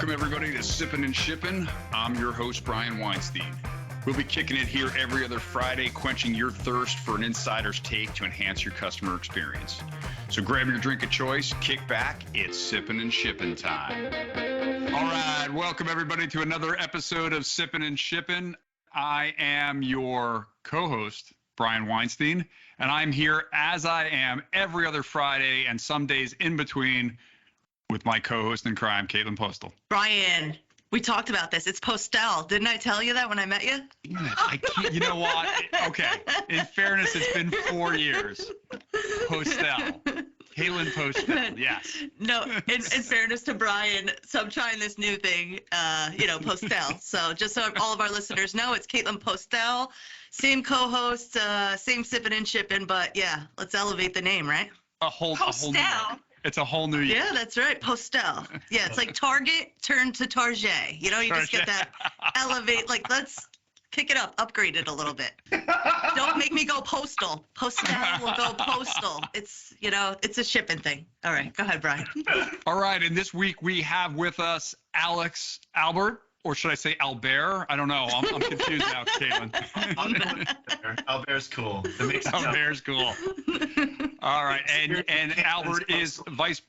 Welcome, everybody, to Sippin and Shippin. I'm your host, Brian Weinstein. We'll be kicking it here every other Friday, quenching your thirst for an insider's take to enhance your customer experience. So grab your drink of choice, kick back, it's Sippin and Shippin time. All right, welcome, everybody, to another episode of Sippin and Shippin. I am your co-host, Brian Weinstein, and I'm here as I am every other Friday and some days in between with my co-host in crime, Caitlin Postal. Brian, we talked about this. It's Postel. Didn't I tell you that when I met you? Damn it, I can't, you know what? Okay, in fairness, it's been 4 years. Postel. Caitlin Postel, yes. No, in fairness to Brian, so I'm trying this new thing, Postel. So just so all of our listeners know, it's Caitlin Postel. Same co-host, same Sippin and Shippin, but yeah, let's elevate the name, right? A whole new year. It's a whole new year. Yeah, that's right. Postel. Yeah, it's like Target turned to Target. You know, you just get that elevate, like, let's kick it up, upgrade it a little bit. Don't make me go postal. Postel will go postal. It's, it's a shipping thing. All right, go ahead, Brian. All right, and this week we have with us Albert, or should I say Albert? I don't know. I'm confused now, Caitlin. Albert's cool. Albert's cool. All right, and Albert is vice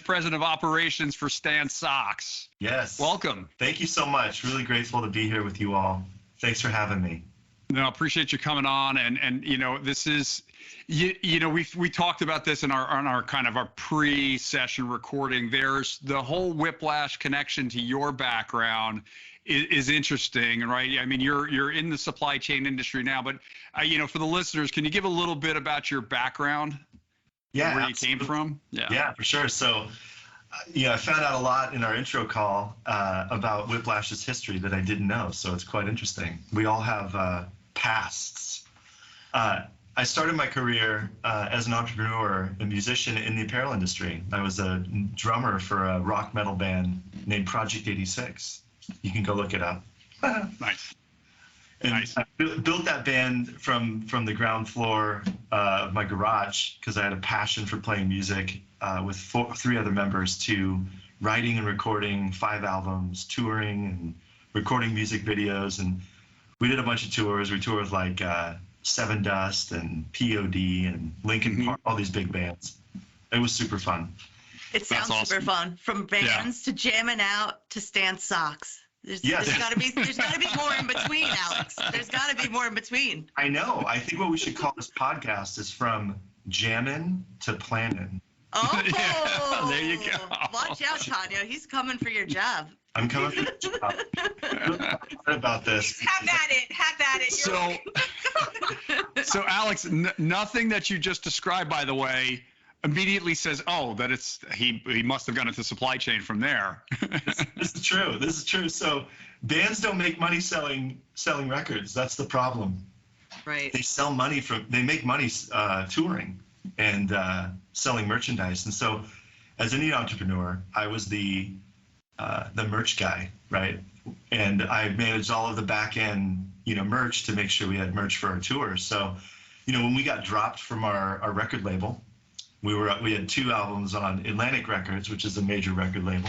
president of operations for Stan Socks. Yes. Welcome. Thank you so much. Really grateful to be here with you all. Thanks for having me. No, appreciate you coming on, and this is, we talked about this on our kind of our pre-session recording. There's the whole Whiplash connection to your background is interesting, right? I mean, you're in the supply chain industry now, but for the listeners, can you give a little bit about your background? Yeah, where you came from? Yeah, for sure. So, I found out a lot in our intro call about Whiplash's history that I didn't know. So it's quite interesting. We all have pasts. I started my career as an entrepreneur, a musician in the apparel industry. I was a drummer for a rock metal band named Project 86. You can go look it up. Nice. And Nice. I built that band from the ground floor of my garage because I had a passion for playing music with three other members, to writing and recording 5 albums, touring and recording music videos. And we did a bunch of tours. We toured with like Seven Dust and POD and Linkin Park, all these big bands. It was super fun. It sounds awesome. Super fun. From bands to jamming out to Stan Socks. There's got to be more in between, Alex. There's got to be more in between. I know. I think what we should call this podcast is From Jammin' to Plannin'. Oh, yeah, there you go. Watch out, Tanya. He's coming for your job. I'm coming for the job. Really excited about this. Have at it. So Alex, nothing that you just described, by the way, immediately says, oh, that he must have gone into supply chain from there. This is true. So bands don't make money selling records. That's the problem. Right. They make money touring and selling merchandise. And so as any entrepreneur, I was the merch guy, right? And I managed all of the back end, merch to make sure we had merch for our tours. So, when we got dropped from our record label, we had 2 albums on Atlantic Records, which is a major record label.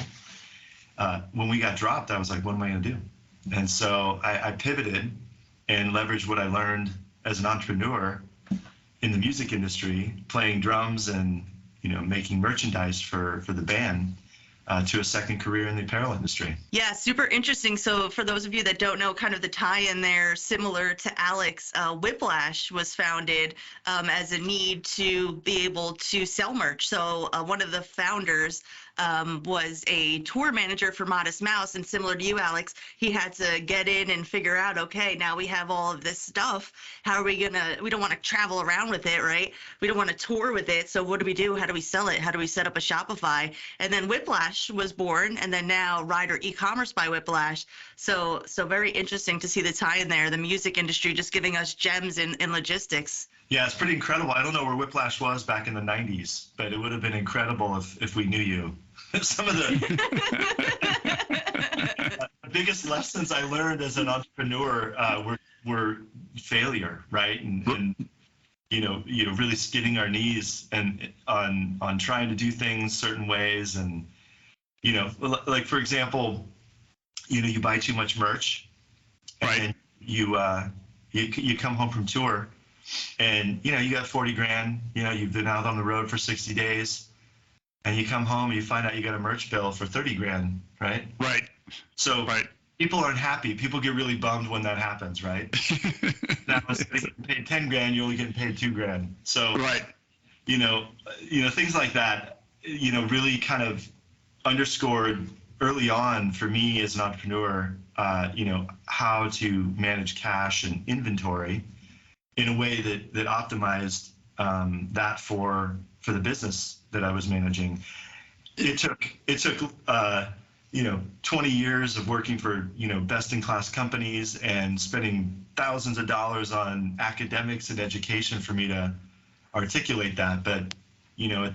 When we got dropped, I was like, what am I going to do? And so I pivoted and leveraged what I learned as an entrepreneur in the music industry, playing drums and, making merchandise for the band, to a second career in the apparel industry. Yeah, super interesting. So for those of you that don't know, kind of the tie-in there, similar to Alex, Whiplash was founded as a need to be able to sell merch. So one of the founders was a tour manager for Modest Mouse, and similar to you, Alex, he had to get in and figure out, okay, now we have all of this stuff. How are we we don't want to travel around with it, right? We don't want to tour with it. So what do we do? How do we sell it? How do we set up a Shopify? And then Whiplash was born, and then now Rider e-commerce by Whiplash. So very interesting to see the tie in there, the music industry just giving us gems in logistics. Yeah, it's pretty incredible. I don't know where Whiplash was back in the 90s, but it would have been incredible if we knew you. Some of the biggest lessons I learned as an entrepreneur were failure, right? And really skidding our knees and on trying to do things certain ways and Like for example, you buy too much merch, and Right. then you come home from tour, and you got 40 grand. You've been out on the road for 60 days, and you come home and you find out you got a merch bill for 30 grand, right? Right. So Right. people aren't happy. People get really bummed when that happens, right? Now instead of getting paid 10 grand, you're only getting paid 2 grand. So Right. things like that, really kind of underscored early on for me as an entrepreneur, how to manage cash and inventory in a way that optimized that for the business that I was managing. It took 20 years of working for best in class companies and spending thousands of dollars on academics and education for me to articulate that. But at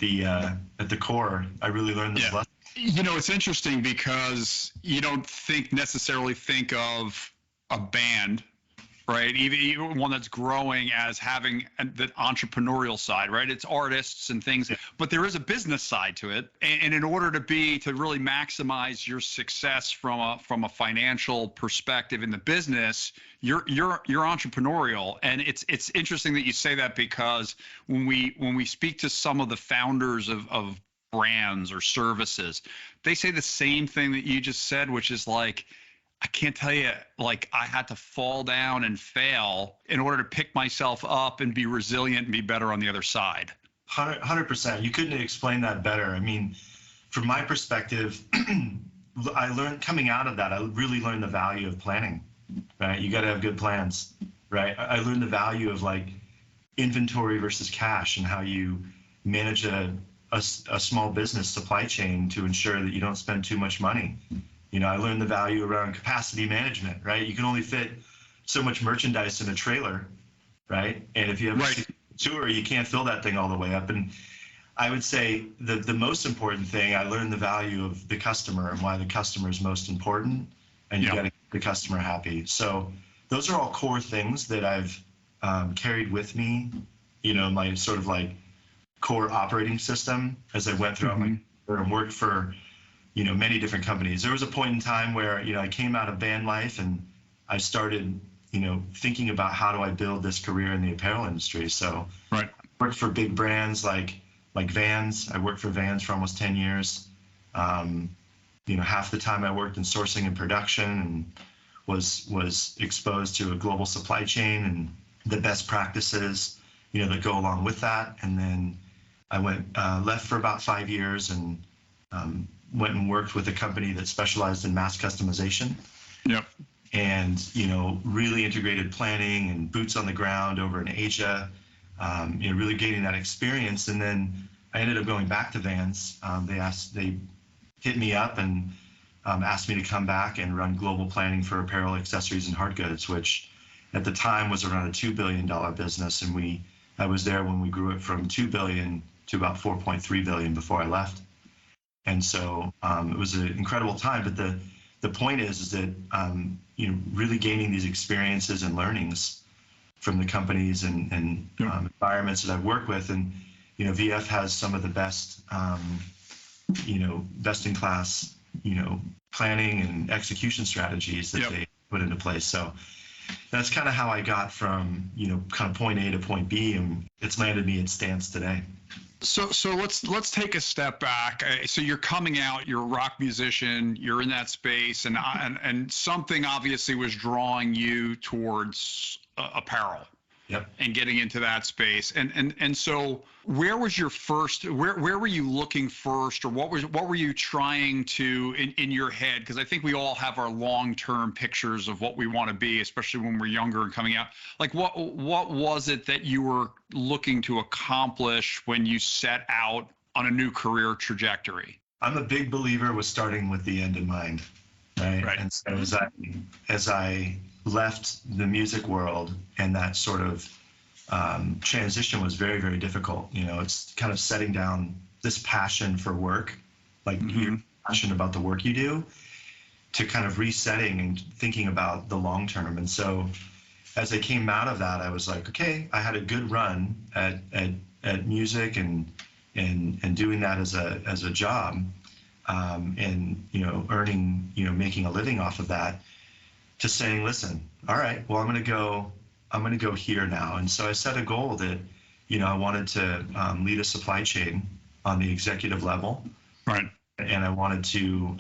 the core, I really learned this lesson. It's interesting because you don't necessarily think of a band, right? Even one that's growing as having the entrepreneurial side, right? It's artists and things, but there is a business side to it. And in order to really maximize your success from a financial perspective in the business, you're entrepreneurial. And it's interesting that you say that, because when we speak to some of the founders of brands or services, they say the same thing that you just said, which is like, I can't tell you, like, I had to fall down and fail in order to pick myself up and be resilient and be better on the other side. 100%. You couldn't explain that better. I mean, from my perspective, I learned coming out of that, I really learned the value of planning, right? You got to have good plans, right? I learned the value of like inventory versus cash and how you manage a small business supply chain to ensure that you don't spend too much money. I learned the value around capacity management, right? You can only fit so much merchandise in a trailer, right? And if you have a tour, you can't fill that thing all the way up. And I would say the most important thing, I learned the value of the customer and why the customer is most important, and you got to keep the customer happy. So those are all core things that I've carried with me, my sort of like core operating system as I went throughout my career and worked for many different companies. There was a point in time where I came out of band life and I started thinking about how do I build this career in the apparel industry. So I worked for big brands like Vans. I worked for Vans for almost 10 years. Half the time I worked in sourcing and production and was exposed to a global supply chain and the best practices that go along with that. And then I left for about 5 years and went and worked with a company that specialized in mass customization. And really integrated planning and boots on the ground over in Asia. Really gaining that experience. And then I ended up going back to Vans. They hit me up and asked me to come back and run global planning for apparel, accessories, and hard goods, which at the time was around a $2 billion business. And I was there when we grew it from 2 billion to about 4.3 billion before I left. And so it was an incredible time. But the point is that really gaining these experiences and learnings from the companies and environments that I've worked with. And VF has some of the best best in class planning and execution strategies that they put into place. So that's kind of how I got from kind of point A to point B, and it's landed me at Stance today. So let's take a step back. So you're coming out, you're a rock musician, you're in that space, and something obviously was drawing you towards apparel. And getting into that space. And so where was your first, where were you looking first, or what were you trying to in your head? Because I think we all have our long-term pictures of what we want to be, especially when we're younger and coming out. Like what was it that you were looking to accomplish when you set out on a new career trajectory? I'm a big believer with starting with the end in mind, right? And so as I left the music world, and that sort of transition was very, very difficult. It's kind of setting down this passion for work, like you're passionate about the work you do, to kind of resetting and thinking about the long term. And so as I came out of that, I was like, okay, I had a good run at music and doing that as a job. and earning, making a living off of that, to saying, listen, all right, well, I'm going to go here now. And so I set a goal that I wanted to lead a supply chain on the executive level, Right. and I wanted to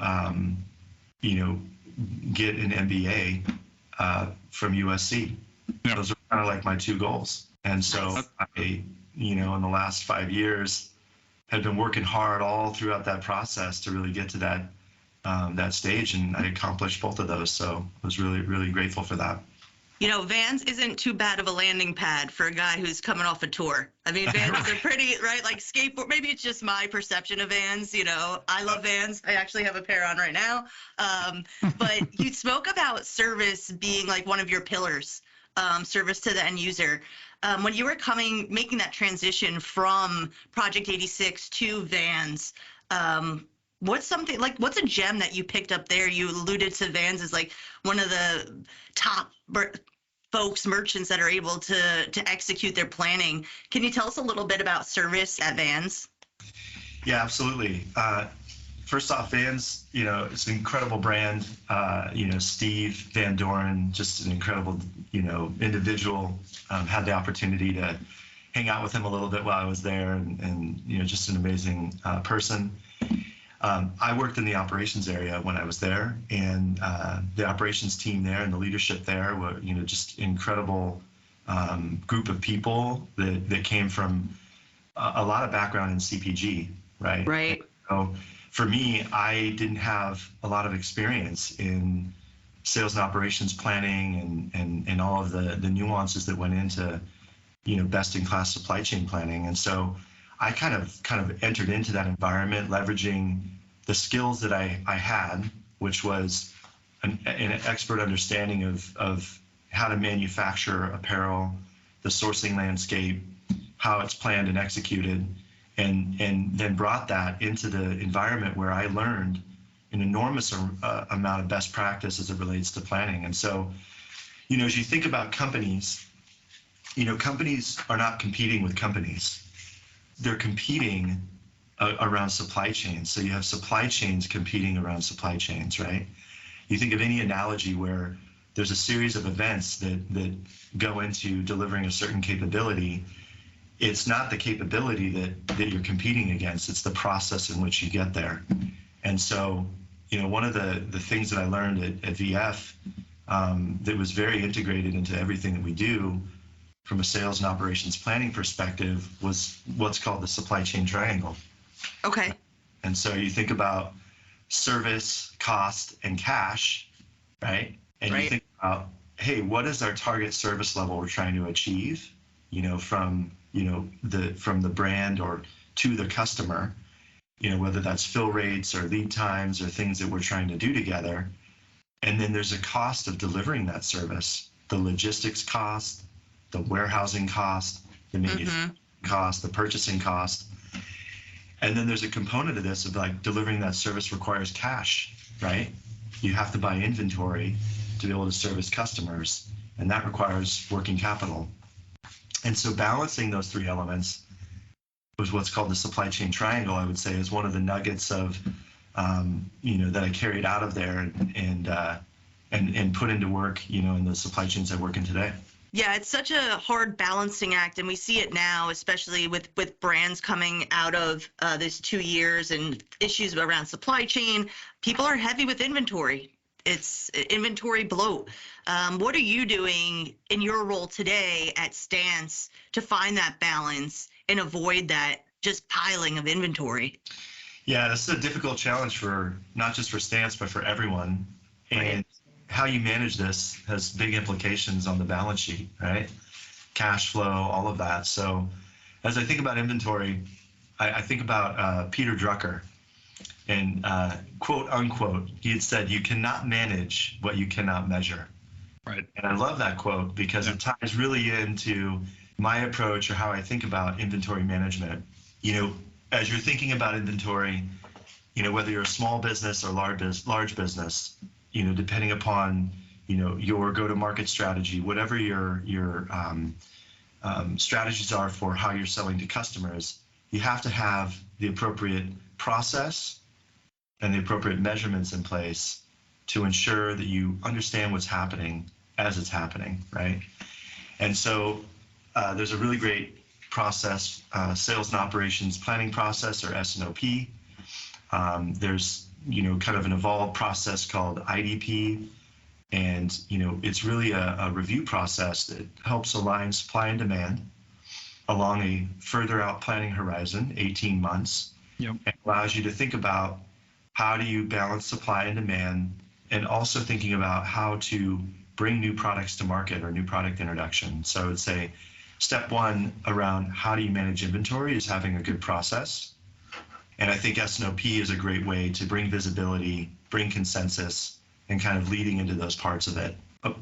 get an MBA from USC. Yeah. Those are kind of like my two goals. And so Nice. I, in the last 5 years, had been working hard all throughout that process to really get to that stage, and I accomplished both of those. So I was really, really grateful for that. Vans isn't too bad of a landing pad for a guy who's coming off a tour. I mean, Vans are pretty, right? Like skateboard, maybe it's just my perception of Vans. I love Vans. I actually have a pair on right now. But you spoke about service being like one of your pillars, service to the end user. When you were making that transition from Project 86 to Vans, what's a gem that you picked up there? You alluded to Vans as like one of the top folks, merchants that are able to execute their planning. Can you tell us a little bit about service at Vans? Yeah, absolutely. First off, Vans, it's an incredible brand. Steve Van Doren, just an incredible, individual. Had the opportunity to hang out with him a little bit while I was there, and just an amazing person. I worked in the operations area when I was there, and the operations team there and the leadership there were, just incredible group of people that came from a lot of background in CPG, right? Right. So for me, I didn't have a lot of experience in sales and operations planning and all of the nuances that went into, best-in-class supply chain planning. And so I kind of entered into that environment, leveraging the skills that I had, which was an expert understanding of how to manufacture apparel, the sourcing landscape, how it's planned and executed, and then brought that into the environment where I learned an enormous amount of best practice as it relates to planning. And so, as you think about companies, companies are not competing with companies. They're competing around supply chains. So you have supply chains competing around supply chains, right? You think of any analogy where there's a series of events that go into delivering a certain capability. It's not the capability that you're competing against, it's the process in which you get there. And so, one of the things that I learned at VF that was very integrated into everything that we do from a sales and operations planning perspective was what's called the supply chain triangle. Okay. And so you think about service, cost, and cash, right? And Right. You think about, hey, what is our target service level we're trying to achieve, from the brand or to the customer, whether that's fill rates or lead times or things that we're trying to do together. And then there's a cost of delivering that service, the logistics cost, the warehousing cost, the manufacturing cost, the purchasing cost. And then there's a component of this of like delivering that service requires cash, right? You have to buy inventory to be able to service customers, and that requires working capital. And so balancing those three elements was what's called the supply chain triangle, I would say, is one of the nuggets of, that I carried out of there and put into work, in the supply chains I work in today. Yeah, it's such a hard balancing act, and we see it now, especially with brands coming out of this 2 years and issues around supply chain. People are heavy with inventory. It's inventory bloat. What are you doing in your role today at Stance to find that balance and avoid that just piling of inventory? Yeah, this is a difficult challenge for not just for Stance, but for everyone. And Right. How you manage this has big implications on the balance sheet, right? Cash flow, all of that. So as I think about inventory, I think about Peter Drucker, and quote unquote, he had said, "You cannot manage what you cannot measure." Right. And I love that quote because it ties really into my approach or how I think about inventory management. As you're thinking about inventory, whether you're a small business or large business, depending upon, your go-to-market strategy, whatever your strategies are for how you're selling to customers, you have to have the appropriate process and the appropriate measurements in place to ensure that you understand what's happening as it's happening, right? And so there's a really great process, sales and operations planning process, or S&OP. There's, kind of an evolved process called IDP. And, it's really a review process that helps align supply and demand along a further out planning horizon, 18 months. Yep. And allows you to think about how do you balance supply and demand, and also thinking about how to bring new products to market or new product introduction. So I would say step one around how do you manage inventory is having a good process. And I think S&OP is a great way to bring visibility, bring consensus, and kind of leading into those parts of it.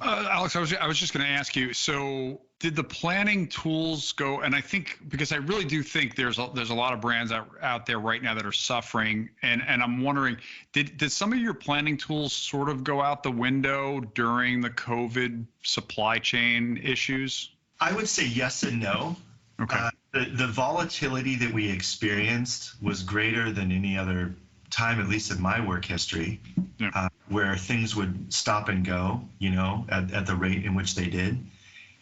Alex, I was just going to ask you, so did the planning tools go, and I think, because I really do think there's a lot of brands out there right now that are suffering, and I'm wondering, did some of your planning tools sort of go out the window during the COVID supply chain issues? I would say yes and no. Okay. The volatility that we experienced was greater than any other time, at least in my work history, Yeah. Where things would stop and go, at the rate in which they did.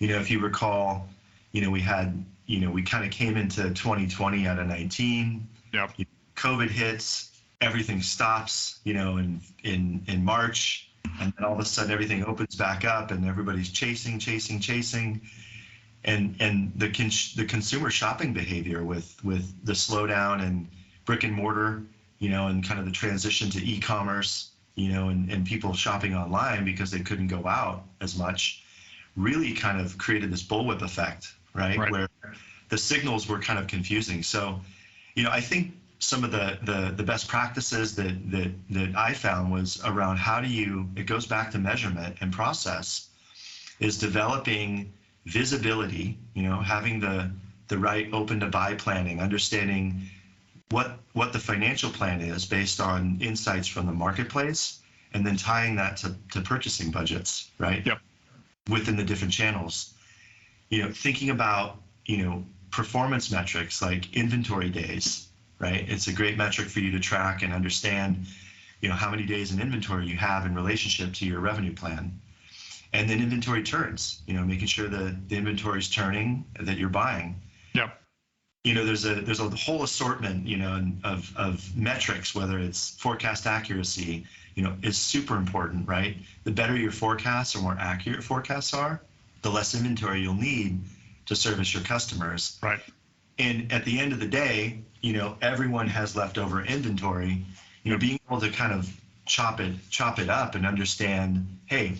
If you recall, we had, we kind of came into 2020 out of 19. Yep. COVID hits, everything stops, in March, and then all of a sudden everything opens back up, and everybody's chasing. And the consumer shopping behavior with the slowdown and brick and mortar, and kind of the transition to e-commerce, and people shopping online because they couldn't go out as much, really kind of created this bullwhip effect, right? Where the signals were kind of confusing. So, I think some of the best practices that I found was around it goes back to measurement and process, is developing visibility, having the right open to buy planning, understanding what the financial plan is based on insights from the marketplace, and then tying that to purchasing budgets, right? Yep. Within the different channels. Thinking about, performance metrics like inventory days, right? It's a great metric for you to track and understand, how many days in inventory you have in relationship to your revenue plan. And then inventory turns, making sure that the inventory is turning, that you're buying. Yep. There's a whole assortment, of metrics, whether it's forecast accuracy, is super important, right? The better your forecasts or more accurate forecasts are, the less inventory you'll need to service your customers. Right. And at the end of the day, everyone has leftover inventory. Being able to kind of chop it up and understand, hey,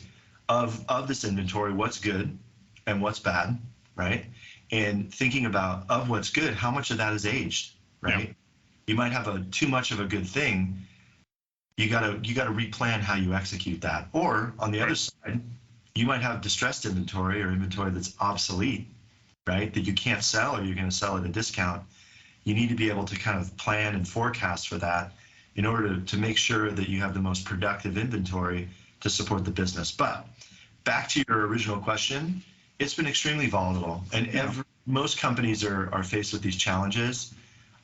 of this inventory, what's good and what's bad, right? And thinking about, of what's good, how much of that is aged, right? Yep. You might have too much of a good thing. You gotta replan how you execute that. Or on the other side, you might have distressed inventory or inventory that's obsolete, right? That you can't sell, or you're going to sell at a discount. You need to be able to kind of plan and forecast for that in order to make sure that you have the most productive inventory to support the business. But back to your original question, it's been extremely volatile, and most companies are faced with these challenges.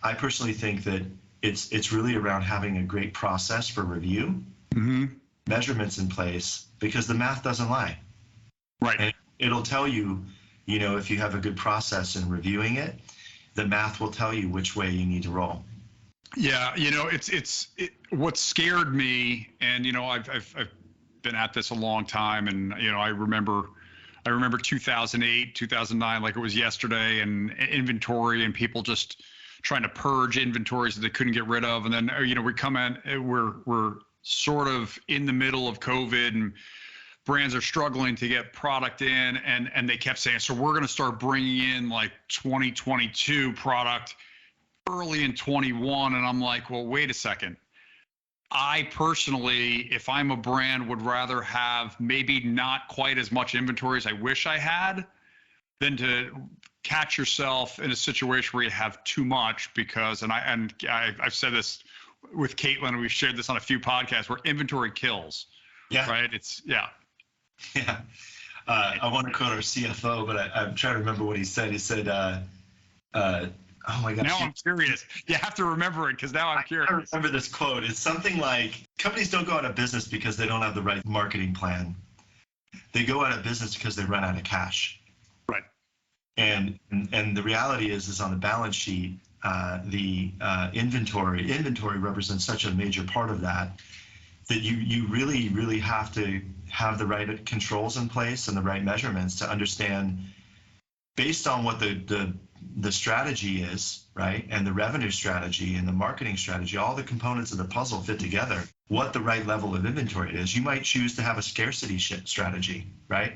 I personally think that it's really around having a great process for review, measurements in place, because the math doesn't lie. Right. And it'll tell you, if you have a good process in reviewing it, the math will tell you which way you need to roll. Yeah, what scared me, and I've been at this a long time, and I remember 2008, 2009 like it was yesterday, and inventory, and people just trying to purge inventories that they couldn't get rid of, and then we come in, we're sort of in the middle of COVID, and brands are struggling to get product in, and they kept saying, so we're going to start bringing in like 2022 product early in 21, and I'm like, well, wait a second. I personally, if I'm a brand, would rather have maybe not quite as much inventory as I wish I had than to catch yourself in a situation where you have too much, because, I've said this with Caitlin, and we've shared this on a few podcasts, where inventory kills. Yeah. Right. It's yeah. I want to quote our CFO, but I'm trying to remember what he said. He said, Oh my gosh. Now I'm curious. You have to remember it because now I'm curious. I remember this quote. It's something like, companies don't go out of business because they don't have the right marketing plan. They go out of business because they run out of cash. Right. And the reality is on the balance sheet, the inventory represents such a major part of that you really have to have the right controls in place and the right measurements to understand, based on what the strategy is, right, and the revenue strategy and the marketing strategy, all the components of the puzzle fit together, what the right level of inventory is. You might choose to have a scarcity strategy, right,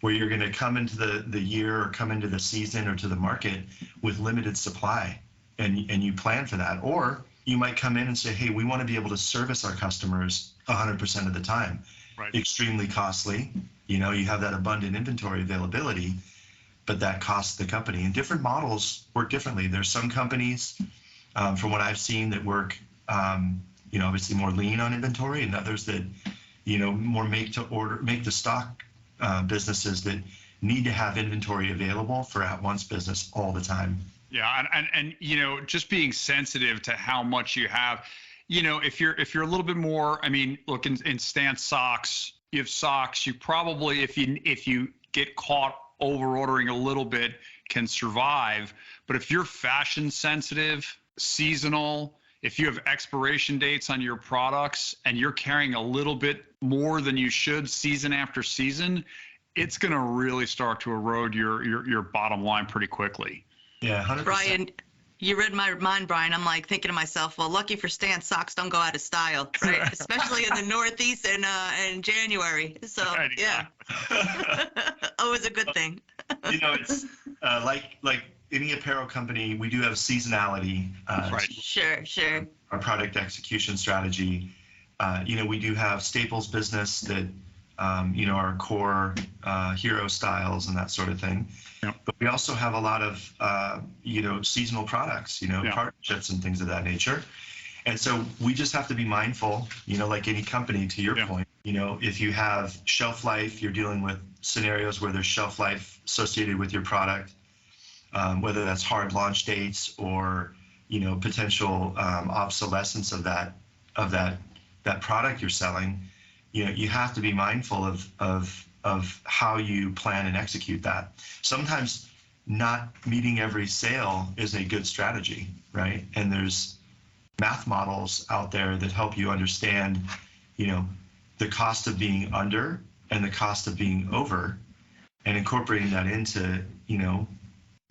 where you're going to come into the year or come into the season or to the market with limited supply, and you plan for that. Or you might come in and say, hey, we want to be able to service our customers 100% of the time. Right. Extremely costly. You have that abundant inventory availability, but that costs the company. And different models work differently. There's some companies, from what I've seen, that work, obviously more lean on inventory, and others that, more make to stock businesses that need to have inventory available for at-once business all the time. Yeah, and just being sensitive to how much you have. If you're a little bit more, I mean, look, in Stance socks, you have socks. You probably, if you get caught over ordering a little bit, can survive. But if you're fashion sensitive, seasonal, if you have expiration dates on your products and you're carrying a little bit more than you should season after season, it's going to really start to erode your bottom line pretty quickly. Yeah, 100%. Brian, you read my mind, Brian. I'm like thinking to myself, well, lucky for Stan, socks don't go out of style, right? Especially in the Northeast in January. So, yeah. Always a good thing. It's like any apparel company, we do have seasonality. Right. Sure. Our product execution strategy. We do have staples business that, our core hero styles and that sort of thing. Yep. But we also have a lot of, seasonal products, partnerships and things of that nature. And so we just have to be mindful, like any company, to your point, if you have shelf life, you're dealing with scenarios where there's shelf life associated with your product, whether that's hard launch dates or, potential obsolescence of that product you're selling. You have to be mindful of how you plan and execute that. Sometimes not meeting every sale is a good strategy, right? And there's math models out there that help you understand, the cost of being under and the cost of being over, and incorporating that into,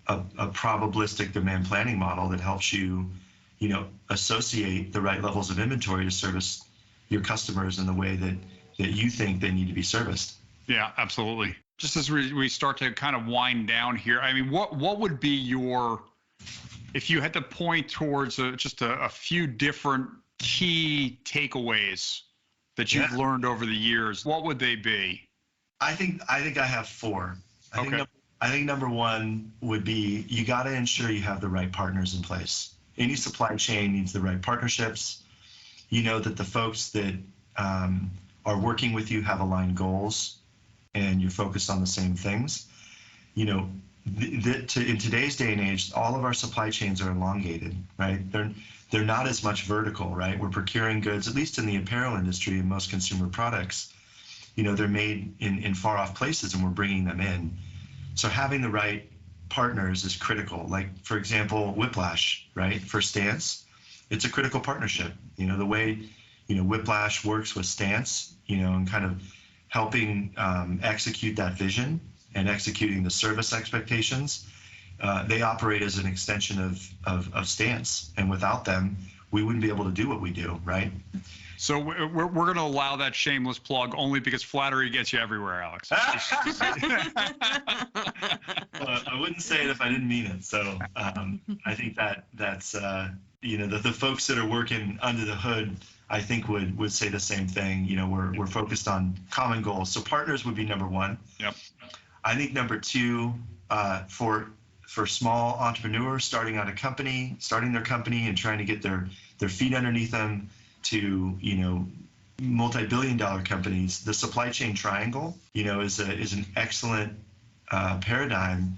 a probabilistic demand planning model that helps you, associate the right levels of inventory to service your customers in the way that you think they need to be serviced. Yeah, absolutely. Just as we start to kind of wind down here, I mean, what would be if you had to point towards just a few different key takeaways that you've learned over the years, what would they be? I think I have four. Okay. I think number one would be, you got to ensure you have the right partners in place. Any supply chain needs the right partnerships. That the folks that are working with you have aligned goals and you're focused on the same things. In today's day and age, all of our supply chains are elongated, right? They're not as much vertical, right? We're procuring goods, at least in the apparel industry and most consumer products, they're made in far off places and we're bringing them in. So having the right partners is critical. Like, for example, Whiplash, right? For Stance, it's a critical partnership. The way, Whiplash works with Stance, and kind of helping execute that vision and executing the service expectations. They operate as an extension of Stance, and without them, we wouldn't be able to do what we do, right? So we're going to allow that shameless plug only because flattery gets you everywhere, Alex. I wouldn't say it if I didn't mean it. So I think that's the folks that are working under the hood, I think would say the same thing. We're focused on common goals. So partners would be number one. Yep. I think number two, for small entrepreneurs starting their company and trying to get their feet underneath them to, multi-billion-dollar companies, the supply chain triangle, is an excellent paradigm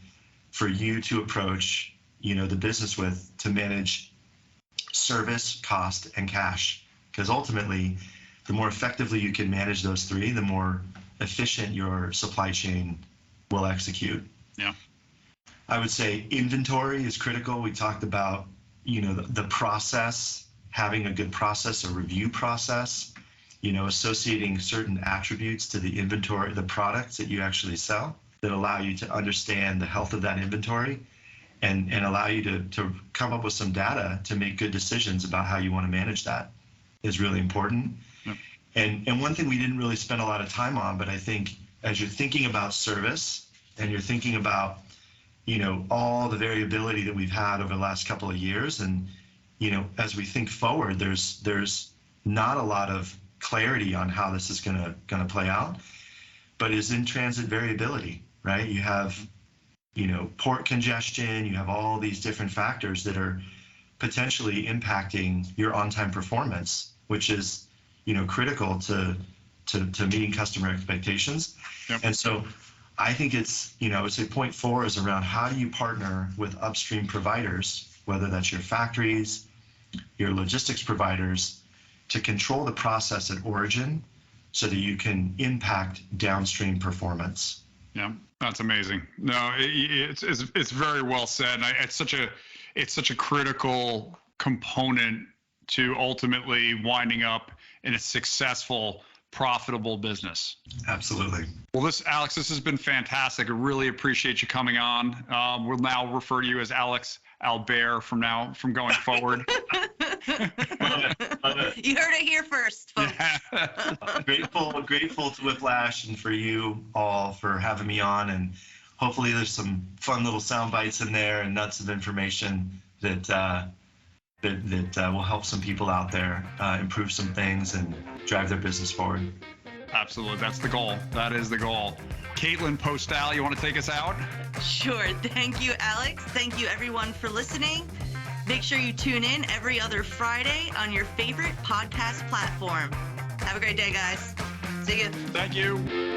for you to approach the business with to manage service, cost, and cash. Because ultimately, the more effectively you can manage those three, the more efficient your supply chain will execute. Yeah. I would say inventory is critical. We talked about, the process, having a good process, a review process, associating certain attributes to the inventory, the products that you actually sell that allow you to understand the health of that inventory and allow you to come up with some data to make good decisions about how you want to manage that is really important. Yep. And one thing we didn't really spend a lot of time on, but I think as you're thinking about service and you're thinking about, all the variability that we've had over the last couple of years, and, as we think forward, there's not a lot of clarity on how this is gonna play out, but is in transit variability, right? You have, port congestion, you have all these different factors that are potentially impacting your on-time performance, which is, critical to meeting customer expectations. Yep. And so I think it's, I would say point 4 is around how do you partner with upstream providers, whether that's your factories, your logistics providers, to control the process at origin so that you can impact downstream performance. Yeah, that's amazing. No, it's very well said. And it's such a critical component to ultimately winding up in a successful, profitable business. Absolutely. Well, Alex, this has been fantastic. I really appreciate you coming on. We'll now refer to you as Alex Albert from going forward. Love it. You heard it here first, folks. Grateful to Whiplash and for you all for having me on, and hopefully there's some fun little sound bites in there and nuts of information that will help some people out there improve some things and drive their business forward. Absolutely. That's the goal. That is the goal. Caitlin Postal, you want to take us out? Sure. Thank you, Alex. Thank you, everyone, for listening. Make sure you tune in every other Friday on your favorite podcast platform. Have a great day, guys. See you. Thank you.